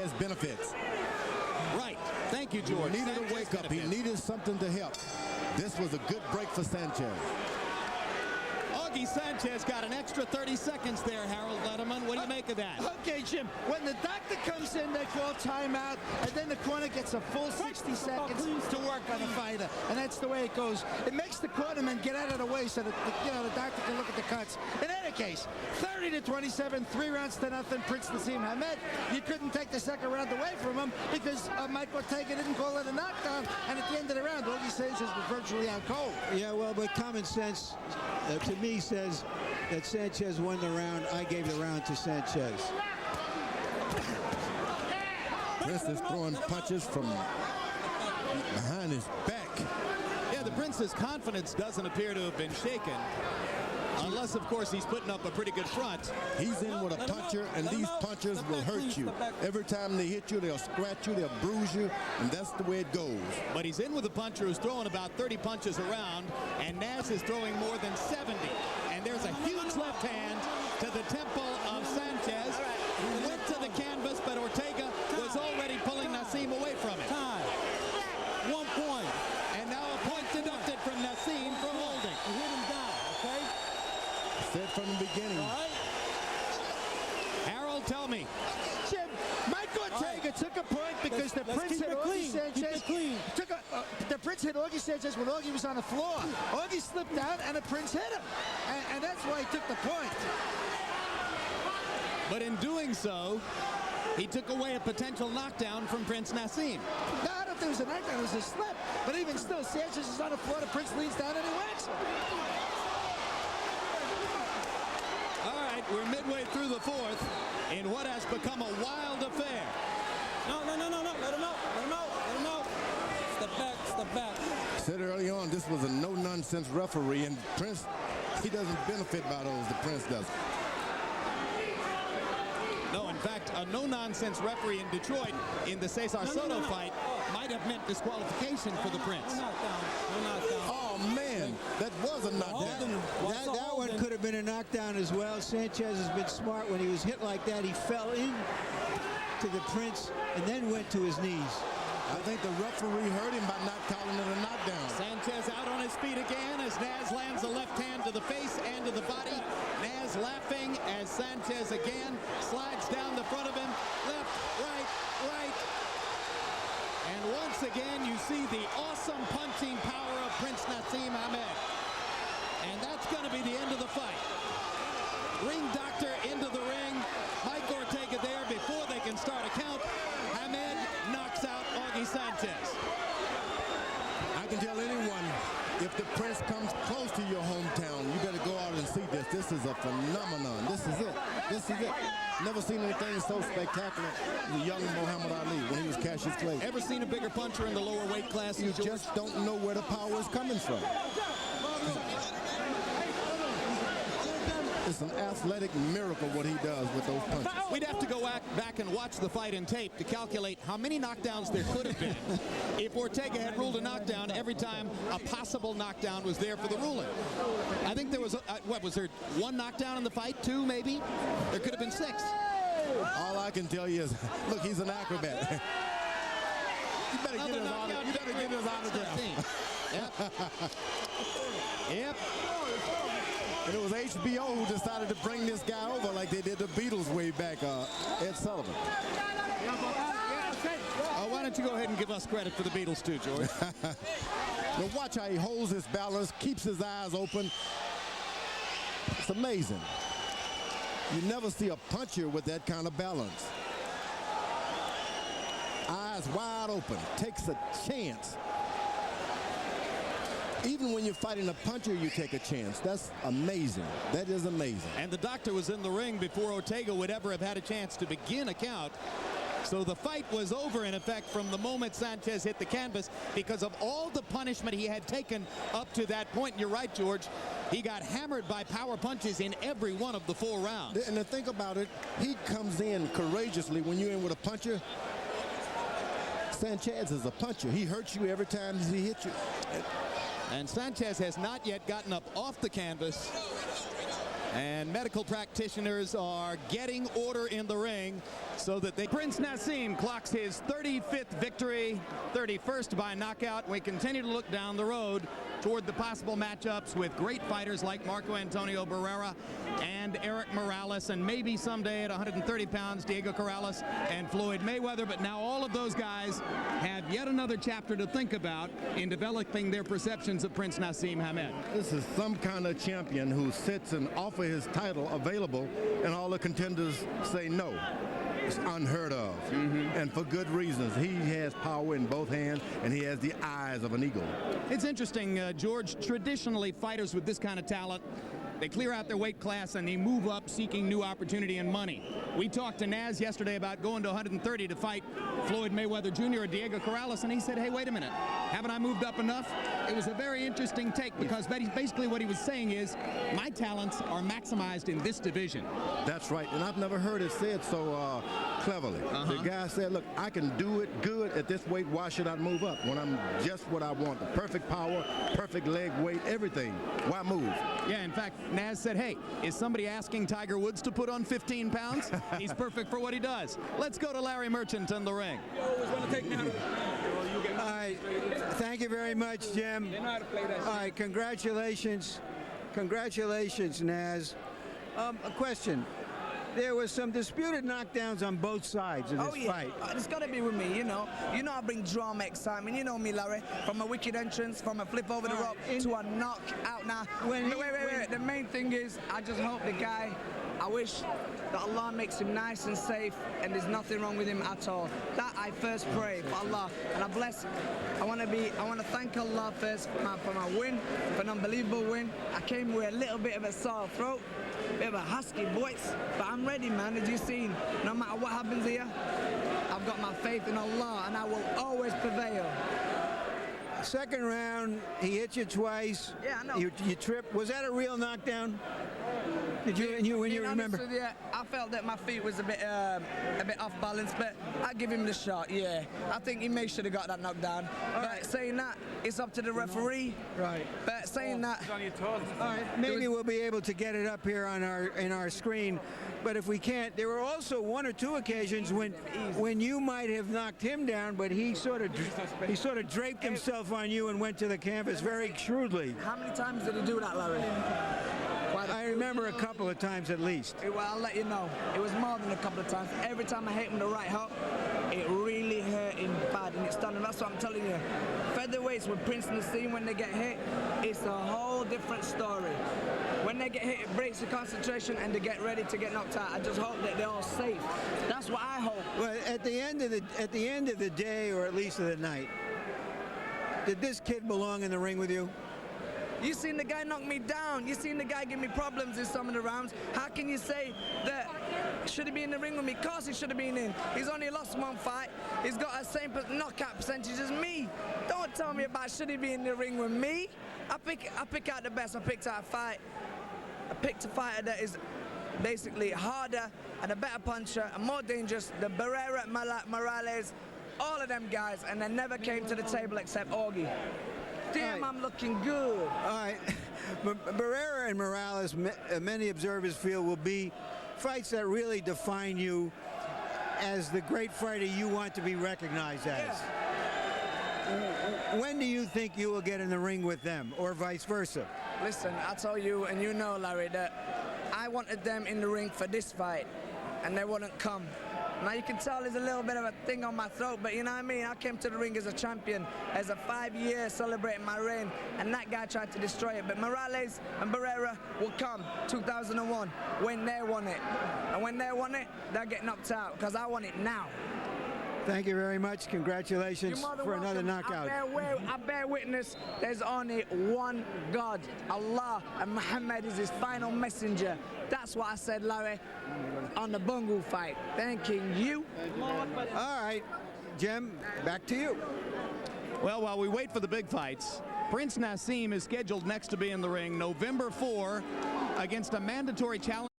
Sanchez benefits. Right. Thank you, George. He needed Sanchez a wake-up. He needed something to help. This was a good break for Sanchez. Augie Sanchez got an extra 30 seconds there, Harold Letterman. What do you make of that? Okay, Jim. When the doctor comes in, they call timeout, and then the corner gets a full 60 seconds to work on the fighter, and that's the way it goes. It makes the cornerman get out of the way so that the doctor can look at the cuts. In any case, 30-27, 3 rounds to nothing. Prince Naseem Hamed. You couldn't take the second round away from him because Mike Ortega didn't call it a knockdown, and at the end of the round, Augie Sanchez was virtually out cold. Yeah, well, but common sense to me says that Sanchez won the round. I gave the round to Sanchez. Prince is throwing punches from behind his back. Yeah, the Prince's confidence doesn't appear to have been shaken. Unless, of course, he's putting up a pretty good front. He's in with a puncher, and these punchers will hurt you. Every time they hit you, they'll scratch you, they'll bruise you, and that's the way it goes. But he's in with a puncher who's throwing about 30 punches around, and Naz is throwing more than 70. And there's a huge left hand to the temple of Sanchez. Went to the canvas, but Ortega was already pulling Naseem away from it. Time. 1 point. And now a point deducted from Naseem for holding. Hit him down, okay? Said from the beginning. All right. Harold, tell me. Jim, Mike Ortega took a point because the Prince hit Augie Sanchez. The Prince hit Augie Sanchez when Augie was on the floor. Augie slipped out and the Prince hit him. And that's why he took the point. But in doing so, he took away a potential knockdown from Prince Naseem. No, I don't think it was a knockdown, it was a slip. But even still, Sanchez is on the floor, the Prince leans down and he whacks him. All right, we're midway through the fourth in what has become a wild affair. No. Let him out. Let him out. Step back. Said early on, this was a no-nonsense referee, and Prince, he doesn't benefit by those. The Prince does. No, in fact, a no-nonsense referee in Detroit in the Cesar Soto fight might have meant disqualification for the Prince. No knockdown. Oh, man, that was a knockdown. That one could have been a knockdown as well. Sanchez has been smart. When he was hit like that, he fell in to the Prince and then went to his knees. I think the referee hurt him by not calling it a knockdown. Sanchez out on his feet again as Naz lands a left hand to the face and to the body. Naz laughing as Sanchez again slides down the front of him. Left, right. And once again, you see the awesome punching power of Prince Naseem Hamed. And that's going to be the end of the fight. Ring doctor into the ring. Mike Ortega there before they can start a count. Hamed knocks out Augie Sanchez. I can tell anyone, if the Prince comes close to your hometown, you better go out and see this. This is a phenomenon. This is it. Never seen anything so spectacular as the young Muhammad Ali when he was Cassius Clay. Ever seen a bigger puncher in the lower weight class? You just don't know where the power is coming from. It's an athletic miracle what he does with those punches. We'd have to go back and watch the fight in tape to calculate how many knockdowns there could have been if Ortega had ruled a knockdown every time a possible knockdown was there for the ruling. I think there was, was there 1 knockdown in the fight? 2 maybe? There could have been 6. All I can tell you is, look, he's an acrobat. You better get his autograph. Yep. And it was HBO who decided to bring this guy over like they did the Beatles way back, Ed Sullivan. Why don't you go ahead and give us credit for the Beatles too, George? Now watch how he holds his balance, keeps his eyes open. It's amazing. You never see a puncher with that kind of balance. Eyes wide open, takes a chance. Even when you're fighting a puncher, you take a chance. That's amazing. That is amazing. And the doctor was in the ring before Ortega would ever have had a chance to begin a count. So the fight was over, in effect, from the moment Sanchez hit the canvas because of all the punishment he had taken up to that point. And you're right, George. He got hammered by power punches in every one of the 4 rounds. And to think about it, he comes in courageously when you're in with a puncher. Sanchez is a puncher. He hurts you every time he hits you. And Sanchez has not yet gotten up off the canvas And medical practitioners are getting order in the ring so that they... Prince Naseem clocks his 35th victory, 31st by knockout. We continue to look down the road toward the possible matchups with great fighters like Marco Antonio Barrera and Eric Morales, and maybe someday at 130 pounds, Diego Corrales and Floyd Mayweather. But now all of those guys have yet another chapter to think about in developing their perceptions of Prince Naseem Hamed. This is some kind of champion who sits and offers his title available, and all the contenders say no. It's unheard of, and for good reasons. He has power in both hands, and he has the eyes of an eagle. It's interesting, George. Traditionally, fighters with this kind of talent, they clear out their weight class and they move up seeking new opportunity and money. We talked to Naz yesterday about going to 130 to fight Floyd Mayweather Jr. or Diego Corrales, and he said, hey, wait a minute, haven't I moved up enough? It was a very interesting take, because basically what he was saying is, my talents are maximized in this division. That's right, and I've never heard it said so cleverly. The guy said, look, I can do it good at this weight. Why should I move up when I'm just what I want? The perfect power, perfect leg weight, everything. Why move? Yeah, in fact, Naz said, hey, is somebody asking Tiger Woods to put on 15 pounds? He's perfect for what he does. Let's go to Larry Merchant in the ring. All right, thank you very much, Jim. All right, congratulations. Congratulations, Naz. A question. There was some disputed knockdowns on both sides of this fight. It's got to be with me, you know. You know I bring drama, excitement. You know me, Larry. From a wicked entrance, from a flip over the rope to a knockout. Now, wait. The main thing is, I just hope the guy, I wish that Allah makes him nice and safe and there's nothing wrong with him at all. That I first pray for Allah, and I bless. I want to thank Allah first for my win, for an unbelievable win. I came with a little bit of a sore throat, bit of a husky voice, but I'm ready, man. As you've seen, no matter what happens here, I've got my faith in Allah, and I will always prevail. Second round, he hit you twice. Yeah, I know. You tripped. Was that a real knockdown? Did you when you remember? Yeah, I felt that my feet was a bit off balance, but I give him the shot. Yeah, I think he may should have got that knockdown. But saying that, it's up to the referee. Right. But saying that, all right, maybe we'll be able to get it up here on our screen. But if we can't, there were also one or two occasions when you might have knocked him down, but he sort of draped himself on you and went to the canvas very shrewdly. How many times did he do that, Larry? I remember a couple of times at least. Well, I'll let you know. It was more than a couple of times. Every time I hit him the right hook, it really hurt him bad, and it's done. And that's what I'm telling you. Featherweights with Prince Naseem, when they get hit, it's a whole different story. When they get hit, it breaks the concentration and they get ready to get knocked out. I just hope that they're all safe. That's what I hope. Well, at the end of the day, or at least of the night, did this kid belong in the ring with you? You seen the guy knock me down. You seen the guy give me problems in some of the rounds. How can you say that should he be in the ring with me? Of course he should have been in. He's only lost one fight. He's got the same knockout percentage as me. Don't tell me about should he be in the ring with me. I pick out the best. I picked out a fight. I picked a fighter that is basically harder and a better puncher and more dangerous. The Barrera, Morales, all of them guys, and they never came to the table except Augie. Damn, I'm looking good. All right. Barrera and Morales, many observers feel, will be fights that really define you as the great fighter you want to be recognized as. Yeah. When do you think you will get in the ring with them, or vice versa? Listen, I tell you, and you know, Larry, that I wanted them in the ring for this fight, and they wouldn't come. Now you can tell there's a little bit of a thing on my throat, but you know what I mean? I came to the ring as a champion, as a 5-year celebrating my reign, and that guy tried to destroy it. But Morales and Barrera will come 2001 when they want it. And when they want it, they'll get knocked out, because I want it now. Thank you very much. Congratulations for another knockout. I bear witness there's only one God, Allah, and Muhammad is his final messenger. That's what I said, Larry, on the Bungle fight. Thanking you. All right, Jim, back to you. Well, while we wait for the big fights, Prince Naseem is scheduled next to be in the ring November 4 against a mandatory challenge.